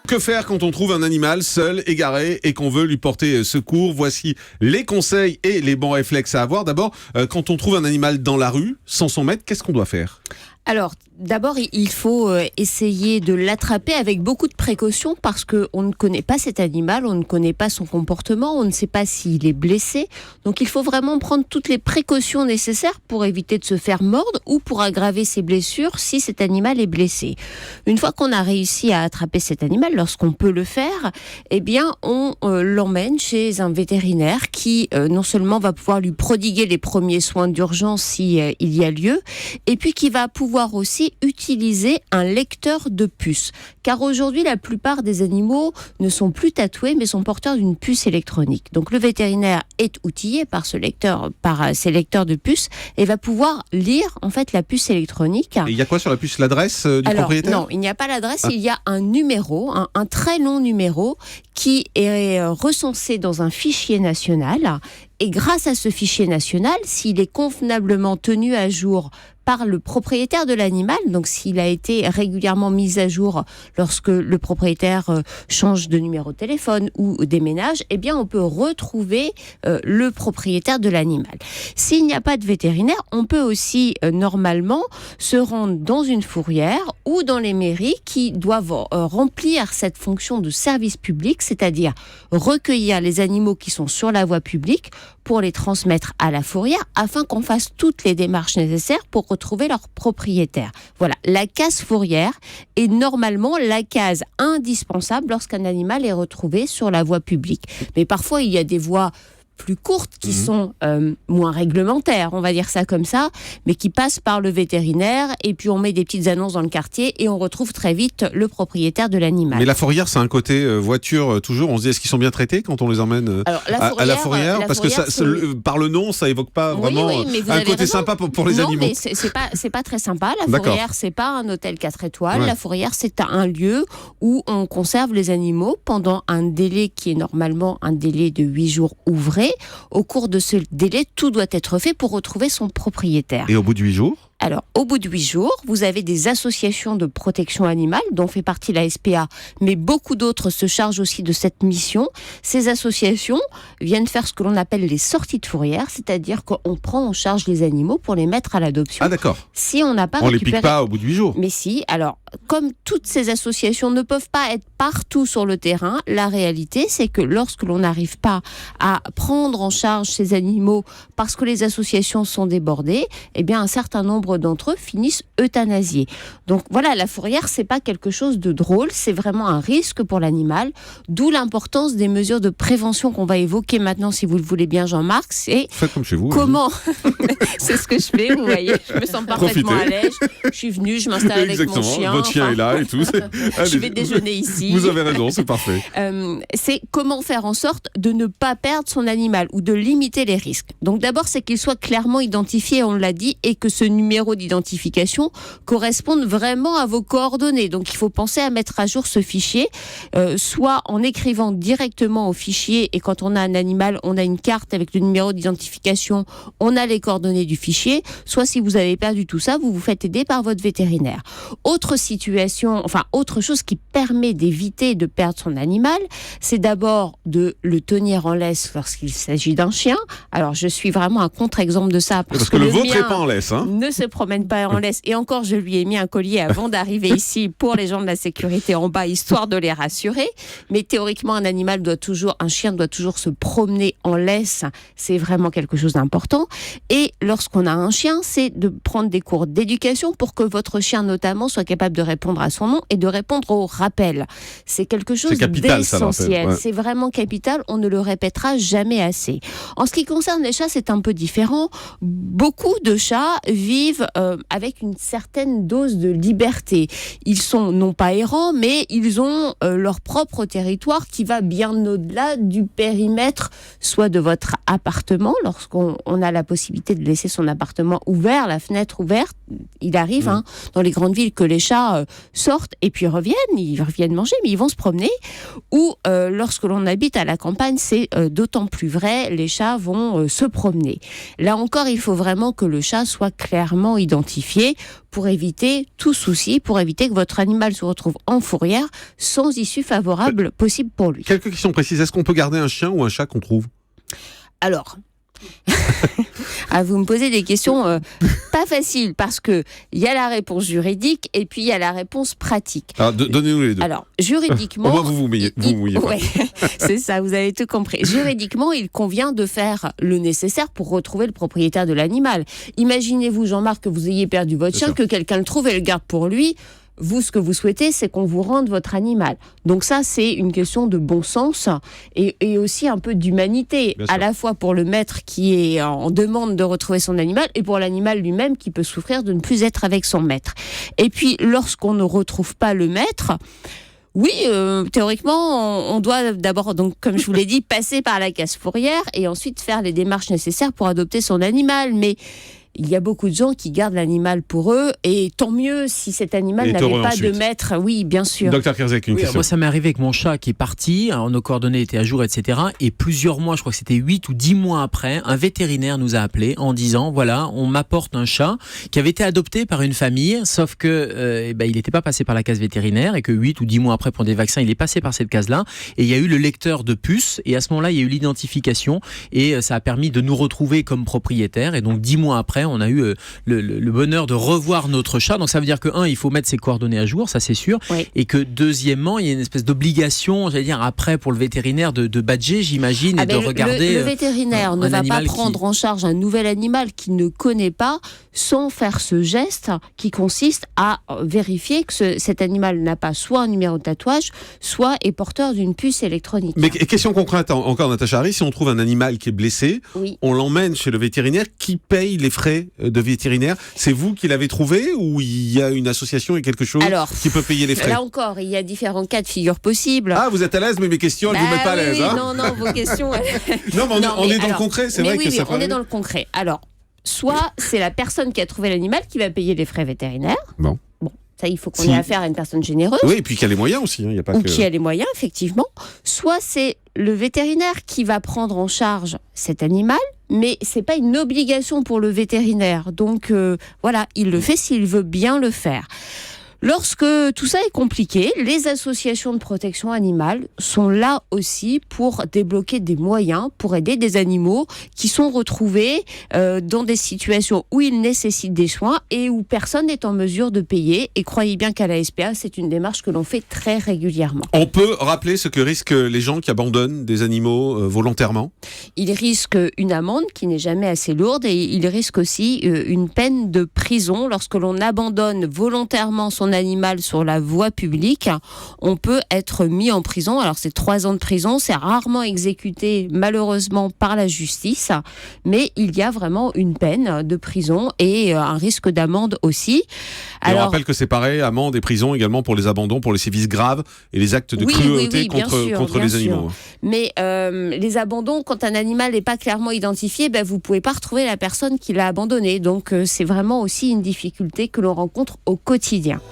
Que faire quand on trouve un animal seul, égaré et qu'on veut lui porter secours? Voici les conseils et les bons réflexes à avoir. D'abord, quand on trouve un animal dans la rue, sans son maître, qu'est-ce qu'on doit faire? Alors, d'abord, il faut essayer de l'attraper avec beaucoup de précautions parce qu'on ne connaît pas cet animal, on ne connaît pas son comportement, on ne sait pas s'il est blessé. Donc, il faut vraiment prendre toutes les précautions nécessaires pour éviter de se faire mordre ou pour aggraver ses blessures si cet animal est blessé. Une fois qu'on a réussi à attraper cet animal, lorsqu'on peut le faire, eh bien, on l'emmène chez un vétérinaire qui non seulement va pouvoir lui prodiguer les premiers soins d'urgence si il y a lieu, et puis qui va pouvoir aussi utiliser un lecteur de puce. Car aujourd'hui, la plupart des animaux ne sont plus tatoués, mais sont porteurs d'une puce électronique. Donc le vétérinaire est outillé par ces lecteurs de puce et va pouvoir lire en fait la puce électronique. Et il y a quoi sur la puce? L'adresse du propriétaire? Non, il n'y a pas l'adresse, il y a un numéro, un très long numéro qui est recensé dans un fichier national. Et grâce à ce fichier national, s'il est convenablement tenu à jour par le propriétaire de l'animal, donc s'il a été régulièrement mis à jour lorsque le propriétaire change de numéro de téléphone ou déménage, eh bien on peut retrouver le propriétaire de l'animal. S'il n'y a pas de vétérinaire, on peut aussi normalement se rendre dans une fourrière ou dans les mairies qui doivent remplir cette fonction de service public, c'est-à-dire recueillir les animaux qui sont sur la voie publique pour les transmettre à la fourrière afin qu'on fasse toutes les démarches nécessaires pour retrouver leur propriétaire. Voilà, la case fourrière est normalement la case indispensable lorsqu'un animal est retrouvé sur la voie publique. Mais parfois, il y a des voies plus courtes qui sont moins réglementaires, on va dire ça comme ça, mais qui passent par le vétérinaire et puis on met des petites annonces dans le quartier et on retrouve très vite le propriétaire de l'animal. Mais la fourrière, c'est un côté voiture toujours. On se dit, est-ce qu'ils sont bien traités quand on les emmène à la fourrière? Parce que par le nom, ça évoque pas vraiment un côté sympa pour les animaux. Non, mais c'est pas très sympa. La fourrière, c'est pas un hôtel 4 étoiles. Ouais. La fourrière, c'est un lieu où on conserve les animaux pendant un délai qui est normalement un délai de 8 jours ouvrés. Au cours de ce délai, tout doit être fait pour retrouver son propriétaire. Et au bout de 8 jours ? Alors, au bout de 8 jours, vous avez des associations de protection animale, dont fait partie la SPA, mais beaucoup d'autres se chargent aussi de cette mission. Ces associations viennent faire ce que l'on appelle les sorties de fourrière, c'est-à-dire qu'on prend en charge les animaux pour les mettre à l'adoption. Ah d'accord. Si on n'a pas on les pique pas au bout de 8 jours. Mais si, alors, comme toutes ces associations ne peuvent pas être partout sur le terrain, la réalité, c'est que lorsque l'on n'arrive pas à prendre en charge ces animaux parce que les associations sont débordées, eh bien, un certain nombre d'entre eux finissent euthanasiés. Donc voilà, la fourrière, c'est pas quelque chose de drôle, c'est vraiment un risque pour l'animal, d'où l'importance des mesures de prévention qu'on va évoquer maintenant, si vous le voulez bien, Jean-Marc. Faites comme chez vous. Comment c'est ce que je fais, vous voyez, je me sens parfaitement à l'aise. Je suis venue, je m'installe avec mon chien. Votre chien est là et tout. Je vais déjeuner ici. Vous avez raison, c'est parfait. C'est comment faire en sorte de ne pas perdre son animal ou de limiter les risques. Donc d'abord, c'est qu'il soit clairement identifié, on l'a dit, et que ce numéro d'identification corresponde vraiment à vos coordonnées. Donc il faut penser à mettre à jour ce fichier, soit en écrivant directement au fichier, et quand on a un animal, on a une carte avec le numéro d'identification, on a les coordonnées du fichier, soit si vous avez perdu tout ça, vous vous faites aider par votre vétérinaire. Autre chose qui permet d'éviter de perdre son animal, c'est d'abord de le tenir en laisse lorsqu'il s'agit d'un chien. Alors je suis vraiment un contre-exemple de ça. Parce que le vôtre n'est pas en laisse. Ne se promène pas en laisse. Et encore, je lui ai mis un collier avant d'arriver ici pour les gens de la sécurité en bas, histoire de les rassurer. Mais théoriquement, un chien doit toujours se promener en laisse. C'est vraiment quelque chose d'important. Et lorsqu'on a un chien, c'est de prendre des cours d'éducation pour que votre chien, notamment, soit capable de répondre à son nom et de répondre au rappel. C'est quelque chose d'essentiel. C'est vraiment capital. On ne le répétera jamais assez. En ce qui concerne les chats, c'est un peu différent. Beaucoup de chats vivent avec une certaine dose de liberté. Ils sont non pas errants, mais ils ont leur propre territoire qui va bien au-delà du périmètre, soit de votre appartement, lorsqu'on a la possibilité de laisser son appartement ouvert, la fenêtre ouverte. Il arrive dans les grandes villes que les chats chats sortent et puis ils reviennent manger, mais ils vont se promener. Ou lorsque l'on habite à la campagne, c'est d'autant plus vrai, les chats vont se promener. Là encore, il faut vraiment que le chat soit clairement identifié pour éviter tout souci, pour éviter que votre animal se retrouve en fourrière sans issue favorable possible pour lui. Quelques questions précises. Est-ce qu'on peut garder un chien ou un chat qu'on trouve ? Alors, vous me posez des questions pas faciles parce que il y a la réponse juridique et puis il y a la réponse pratique. Alors, donnez-nous les deux. Alors, juridiquement... Au moins, vous mouillez pas. Ouais, c'est ça, vous avez tout compris. Juridiquement, il convient de faire le nécessaire pour retrouver le propriétaire de l'animal. Imaginez-vous, Jean-Marc, que vous ayez perdu votre chien, que quelqu'un le trouve et le garde pour lui. Vous, ce que vous souhaitez, c'est qu'on vous rende votre animal. Donc ça, c'est une question de bon sens et aussi un peu d'humanité, à la fois pour le maître qui est en demande de retrouver son animal et pour l'animal lui-même qui peut souffrir de ne plus être avec son maître. Et puis, lorsqu'on ne retrouve pas le maître... Oui, théoriquement, on doit d'abord, donc, comme je vous l'ai dit, passer par la case fourrière et ensuite faire les démarches nécessaires pour adopter son animal. Mais il y a beaucoup de gens qui gardent l'animal pour eux et tant mieux si cet animal n'avait pas de maître. Oui, bien sûr. Docteur Kierzek, une question. Moi, ça m'est arrivé avec mon chat qui est parti, alors, nos coordonnées étaient à jour, etc. Et plusieurs mois, je crois que c'était 8 ou 10 mois après, un vétérinaire nous a appelé en disant, voilà, on m'apporte un chat qui avait été adopté par une famille, sauf que il n'était pas passé par la case vétérinaire et que 8 ou 10 mois après, pour des vaccins, il est passé par cette case-là. Et il y a eu le lecteur de puce et à ce moment-là, il y a eu l'identification et ça a permis de nous retrouver comme propriétaires. Et donc 10 mois après, on a eu le bonheur de revoir notre chat. Donc ça veut dire que, il faut mettre ses coordonnées à jour, ça c'est sûr. Oui. Et que deuxièmement, il y a une espèce d'obligation, j'allais dire, après pour le vétérinaire de badger, j'imagine, et de regarder. Le vétérinaire ne va pas prendre en charge un nouvel animal qu'il ne connaît pas sans faire ce geste qui consiste à vérifier que cet animal n'a pas soit un numéro de tatouage, soit est porteur d'une puce électronique. Mais question concrète encore, Natacha Harry, si on trouve un animal qui est blessé, on l'emmène chez le vétérinaire, qui paye les frais de vétérinaire? C'est vous qui l'avez trouvé ou il y a une association et quelque chose qui peut payer les frais? Là encore, il y a différents cas de figure possibles. Ah, vous êtes à l'aise, mais mes questions, elles vous mettent pas à l'aise. Non, vos questions... Non, mais on est dans le concret, c'est vrai que ça on est dans le concret. Alors, soit c'est la personne qui a trouvé l'animal qui va payer les frais vétérinaires. Bon, ça, il faut qu'on ait affaire à une personne généreuse. Oui, et puis qui a les moyens aussi. Y a pas qui a les moyens, effectivement. Soit c'est le vétérinaire qui va prendre en charge cet animal, mais c'est pas une obligation pour le vétérinaire. Donc, il le fait s'il veut bien le faire. Lorsque tout ça est compliqué, les associations de protection animale sont là aussi pour débloquer des moyens, pour aider des animaux qui sont retrouvés dans des situations où ils nécessitent des soins et où personne n'est en mesure de payer. Et croyez bien qu'à la SPA, c'est une démarche que l'on fait très régulièrement. On peut rappeler ce que risquent les gens qui abandonnent des animaux volontairement? Ils risquent une amende qui n'est jamais assez lourde et ils risquent aussi une peine de prison lorsque l'on abandonne volontairement son animal sur la voie publique. On peut être mis en prison. Alors c'est 3 ans de prison, c'est rarement exécuté malheureusement par la justice, mais il y a vraiment une peine de prison et un risque d'amende aussi. Et on rappelle que c'est pareil, amende et prison également pour les abandons, pour les sévices graves et les actes de cruauté contre les animaux. Mais les abandons, quand un animal n'est pas clairement identifié, vous ne pouvez pas retrouver la personne qui l'a abandonné. Donc c'est vraiment aussi une difficulté que l'on rencontre au quotidien.